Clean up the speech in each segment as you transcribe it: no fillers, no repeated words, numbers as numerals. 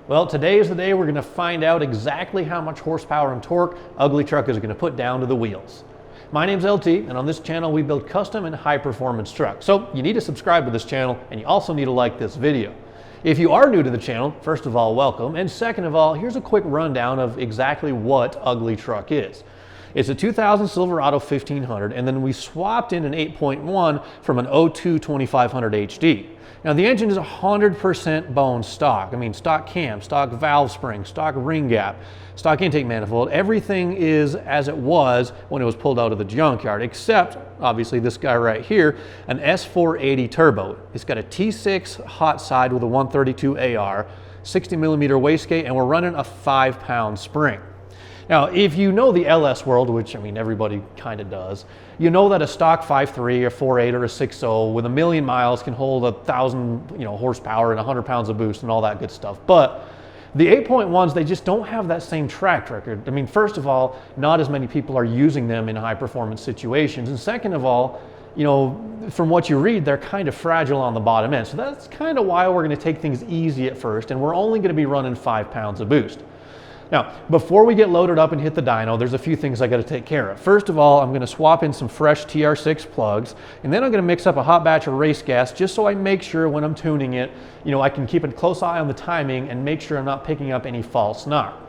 Well, today is the day we're going to find out exactly how much horsepower and torque Ugly Truck is going to put down to the wheels. My name's LT, and on this channel we build custom and high performance trucks. So you need to subscribe to this channel, and you also need to like this video. If you are new to the channel, first of all, welcome, and second of all, here's a quick rundown of exactly what Ugly Truck is. It's a 2000 Silverado 1500, and then we swapped in an 8.1 from an 02 2500 HD. Now the engine is 100% bone stock. I mean, stock cam, stock valve spring, stock ring gap, stock intake manifold. Everything is as it was when it was pulled out of the junkyard, except obviously this guy right here, an S480 turbo. It's got a T6 hot side with a 132 AR, 60 millimeter wastegate, and we're running a 5-pound spring. Now, if you know the LS world, which I mean everybody kind of does, you know that a stock 5.3 or 4.8 or a 6.0 with 1,000,000 miles can hold 1,000 horsepower and 100 pounds of boost and all that good stuff. But the 8.1s, they just don't have that same track record. I mean, first of all, not as many people are using them in high performance situations, and second of all, from what you read, they're kind of fragile on the bottom end. So that's kind of why we're going to take things easy at first, and we're only going to be running 5 pounds of boost. Now, before we get loaded up and hit the dyno, there's a few things I got to take care of. First of all, I'm going to swap in some fresh TR6 plugs, and then I'm going to mix up a hot batch of race gas just so I make sure when I'm tuning it, I can keep a close eye on the timing and make sure I'm not picking up any false knock.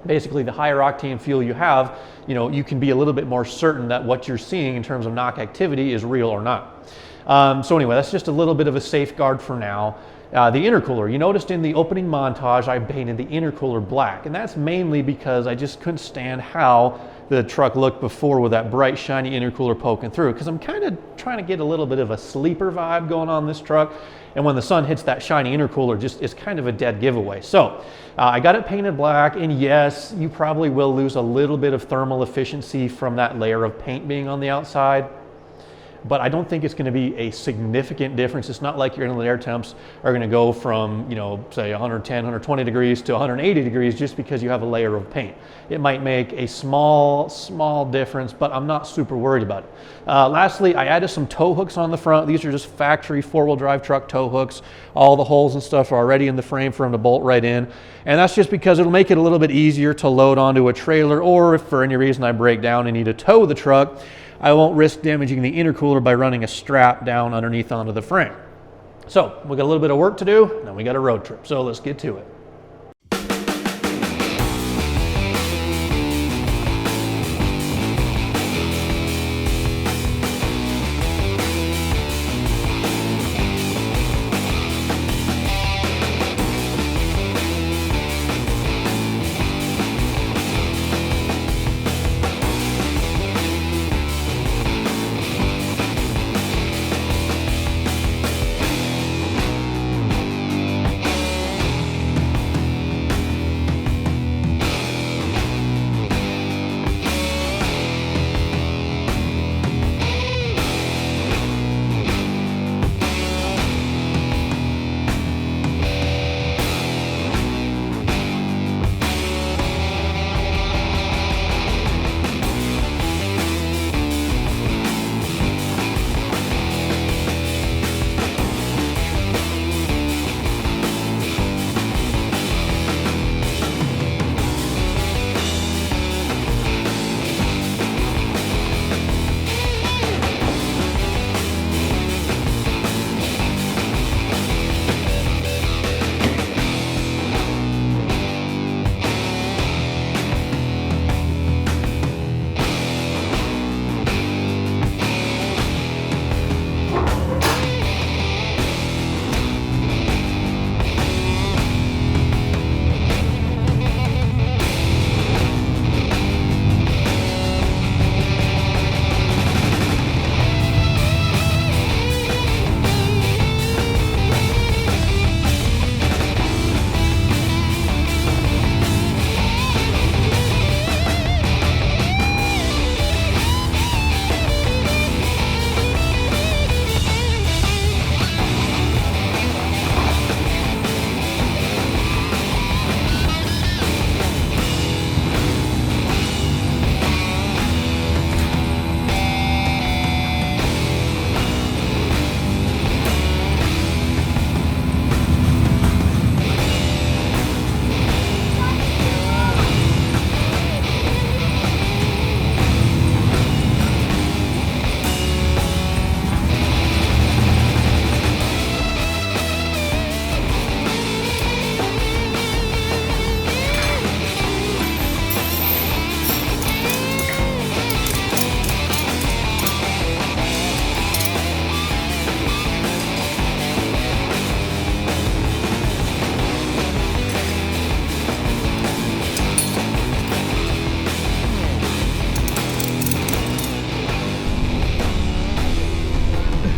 Basically, the higher octane fuel you have, you can be a little bit more certain that what you're seeing in terms of knock activity is real or not. So anyway, that's just a little bit of a safeguard for now. The intercooler, you noticed in the opening montage I painted the intercooler black, and that's mainly because I just couldn't stand how the truck looked before with that bright shiny intercooler poking through, because I'm kind of trying to get a little bit of a sleeper vibe going on this truck, and when the sun hits that shiny intercooler, it's kind of a dead giveaway. So I got it painted black, and yes, you probably will lose a little bit of thermal efficiency from that layer of paint being on the outside, but I don't think it's going to be a significant difference. It's not like your inlet air temps are going to go from, say 110, 120 degrees to 180 degrees just because you have a layer of paint. It might make a small difference, but I'm not super worried about it. Lastly, I added some tow hooks on the front. These are just factory four-wheel drive truck tow hooks. All the holes and stuff are already in the frame for them to bolt right in. And that's just because it'll make it a little bit easier to load onto a trailer, or if for any reason I break down and need to tow the truck, I won't risk damaging the intercooler by running a strap down underneath onto the frame. So we got a little bit of work to do, and then we got a road trip. So let's get to it.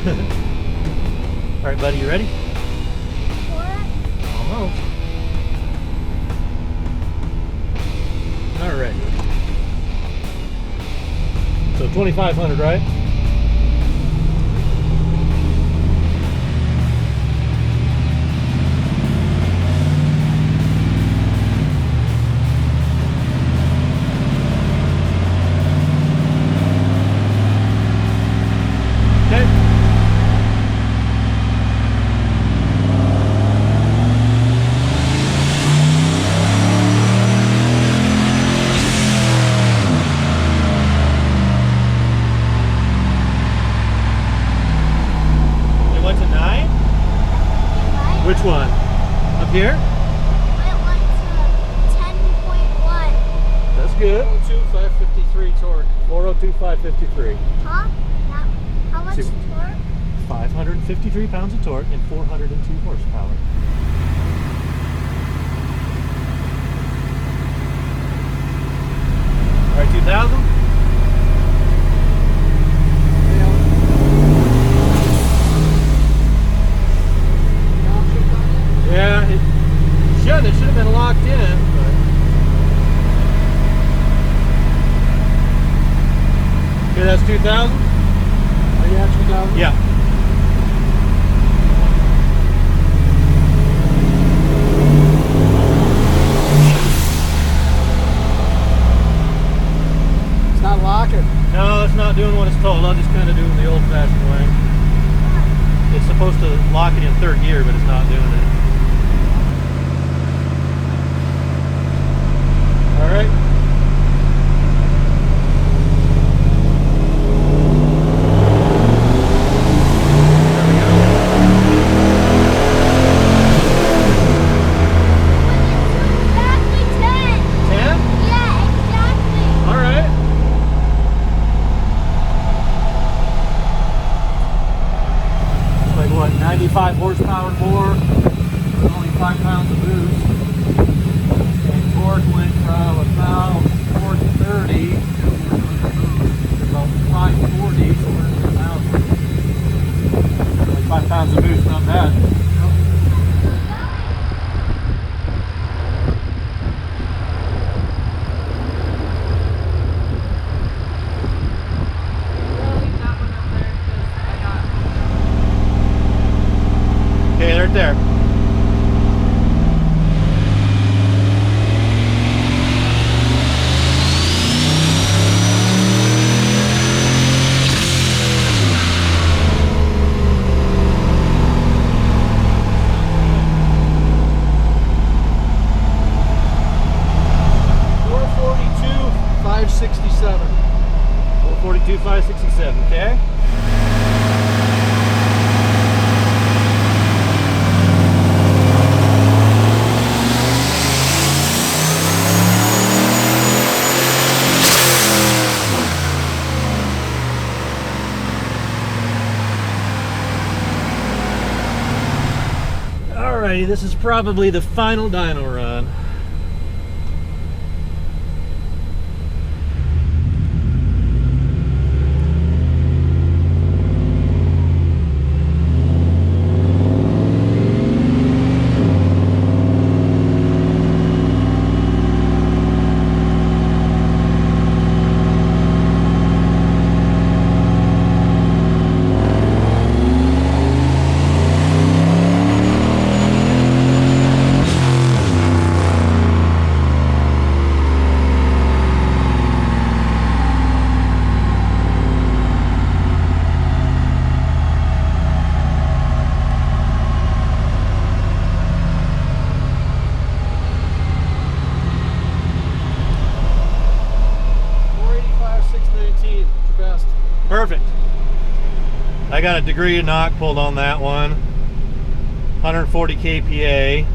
All right, buddy, you ready? What? Almost. All right. So 2,500, right? Which one? Up here? I went to 10.1. That's good. 402,553 torque. 402,553. Huh? How much See, torque? 553 pounds of torque and 402 horsepower. All right, 2,000. Yeah, it should have been locked in. But... Okay, that's 2,000. Are you at 2,000? Yeah. It's not locking. No, it's not doing what it's told. I'll just kind of do it the old-fashioned way. It's supposed to lock it in third gear, but it's not doing it. All right. Exactly 10. 10? Yeah, exactly. All right. Like what, 95 horsepower more, only 5 pounds of boost. And torque went from about 430 to about 540, so we're at 1,000. Like 5 pounds of boost, not bad. Okay, right there. $442,567. 442,567, okay? Alrighty, this is probably the final dyno run. Perfect. I got a degree of knock pulled on that one. 140 kPa.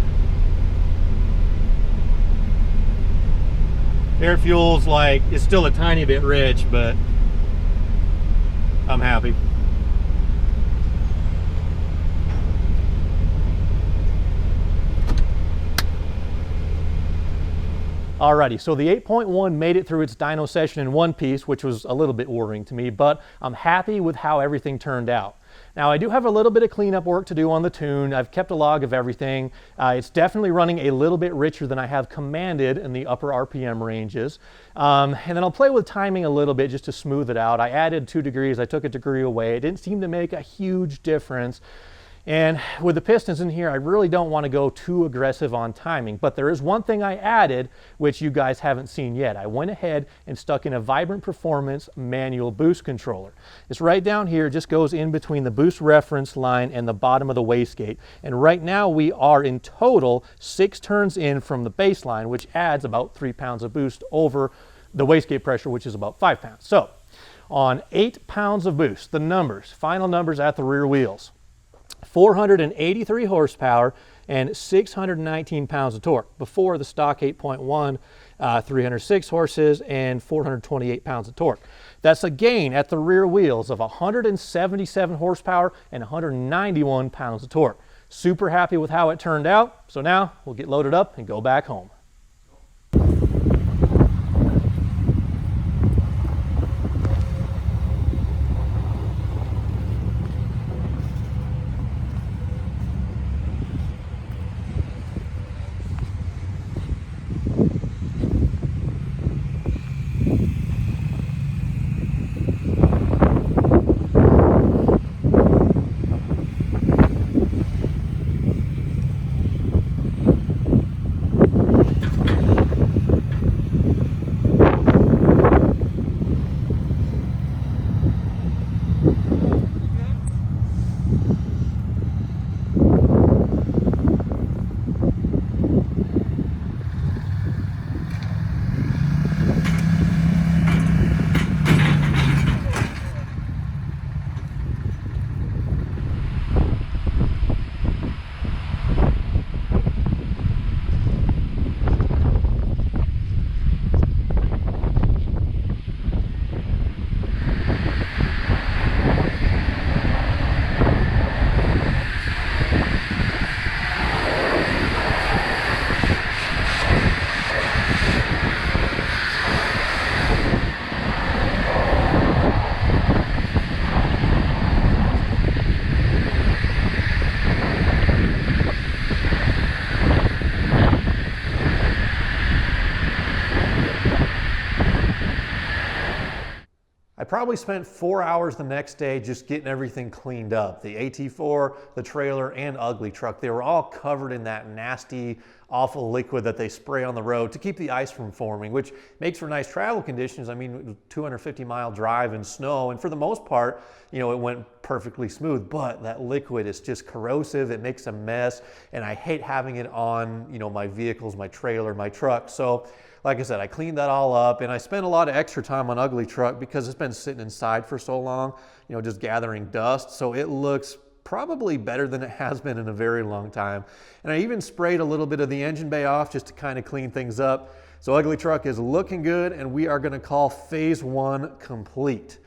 Air fuel's like, it's still a tiny bit rich, but I'm happy. Alrighty, so the 8.1 made it through its dyno session in one piece, which was a little bit worrying to me, but I'm happy with how everything turned out. Now I do have a little bit of cleanup work to do on the tune. I've kept a log of everything. It's definitely running a little bit richer than I have commanded in the upper RPM ranges. And then I'll play with timing a little bit just to smooth it out. I added 2 degrees, I took a degree away. It didn't seem to make a huge difference. And with the pistons in here, I really don't want to go too aggressive on timing, but there is one thing I added, which you guys haven't seen yet. I went ahead and stuck in a Vibrant Performance manual boost controller. It's right down here, just goes in between the boost reference line and the bottom of the wastegate. And right now we are in total 6 turns in from the baseline, which adds about 3 pounds of boost over the wastegate pressure, which is about 5 pounds. So on 8 pounds of boost, the numbers, final numbers at the rear wheels: 483 horsepower and 619 pounds of torque. Before the stock 8.1, 306 horses and 428 pounds of torque. That's a gain at the rear wheels of 177 horsepower and 191 pounds of torque. Super happy with how it turned out. So now we'll get loaded up and go back home. I probably spent 4 hours the next day just getting everything cleaned up. The AT4, the trailer, and ugly truck, they were all covered in that nasty, awful liquid that they spray on the road to keep the ice from forming, which makes for nice travel conditions. I mean, 250-mile drive in snow, and for the most part, you know, it went perfectly smooth, but that liquid is just corrosive. It makes a mess, and I hate having it on, you know, my vehicles, my trailer, my truck. So like I said, I cleaned that all up, and I spent a lot of extra time on ugly truck because it's been sitting inside for so long, you know, just gathering dust. So it looks probably better than it has been in a very long time. And I even sprayed a little bit of the engine bay off just to kind of clean things up. So ugly truck is looking good, and we are going to call phase 1 complete.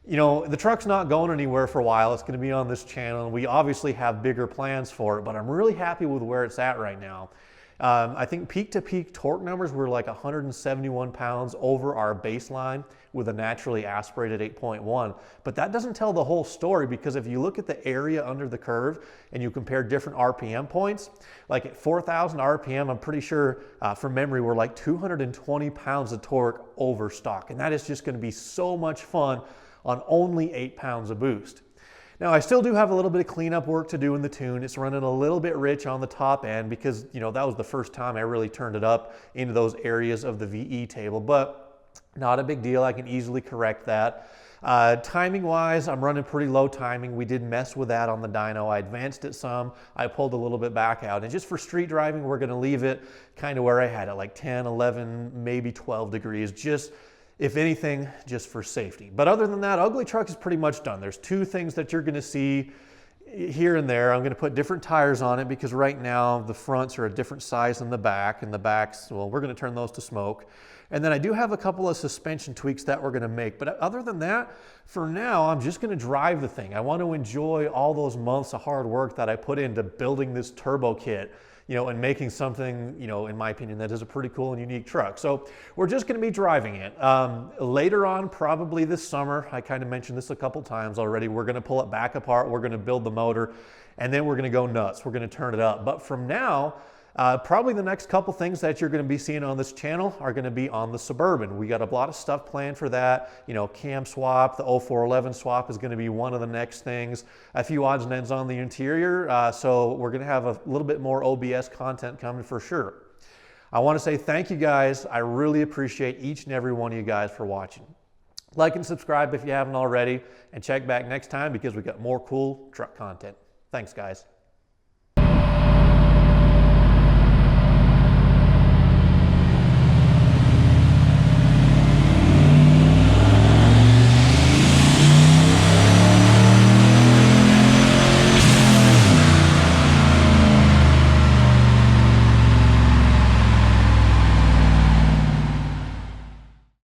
You know, the truck's not going anywhere for a while. It's going to be on this channel, and we obviously have bigger plans for it, but I'm really happy with where it's at right now. I think peak-to-peak torque numbers were like 171 pounds over our baseline with a naturally aspirated 8.1. But that doesn't tell the whole story, because if you look at the area under the curve and you compare different RPM points, like at 4,000 RPM, I'm pretty sure from memory, we're like 220 pounds of torque over stock. And that is just going to be so much fun on only 8 pounds of boost. Now, I still do have a little bit of cleanup work to do in the tune. It's running a little bit rich on the top end because, you know, that was the first time I really turned it up into those areas of the VE table, but not a big deal. I can easily correct that. Timing wise, I'm running pretty low timing. We did mess with that on the dyno. I advanced it some. I pulled a little bit back out. And just for street driving, we're going to leave it kind of where I had it, like 10, 11, maybe 12 degrees. Just, if anything, just for safety. But other than that, ugly truck is pretty much done. There's 2 things that you're going to see here and there. I'm going to put different tires on it because right now the fronts are a different size than the back, and the backs, well, we're going to turn those to smoke. And then I do have a couple of suspension tweaks that we're going to make. But other than that, for now, I'm just going to drive the thing. I want to enjoy all those months of hard work that I put into building this turbo kit. and making something, in my opinion, that is a pretty cool and unique truck. So we're just going to be driving it. Later on, probably this summer, I kind of mentioned this a couple times already, we're going to pull it back apart, we're going to build the motor, and then we're going to go nuts. We're going to turn it up. But from now, probably the next couple things that you're going to be seeing on this channel are going to be on the Suburban. We got a lot of stuff planned for that. Cam swap, the 0411 swap is going to be one of the next things. A few odds and ends on the interior. So we're going to have a little bit more OBS content coming for sure. I want to say thank you guys. I really appreciate each and every one of you guys for watching. Like and subscribe if you haven't already, and check back next time because we got more cool truck content. Thanks, guys.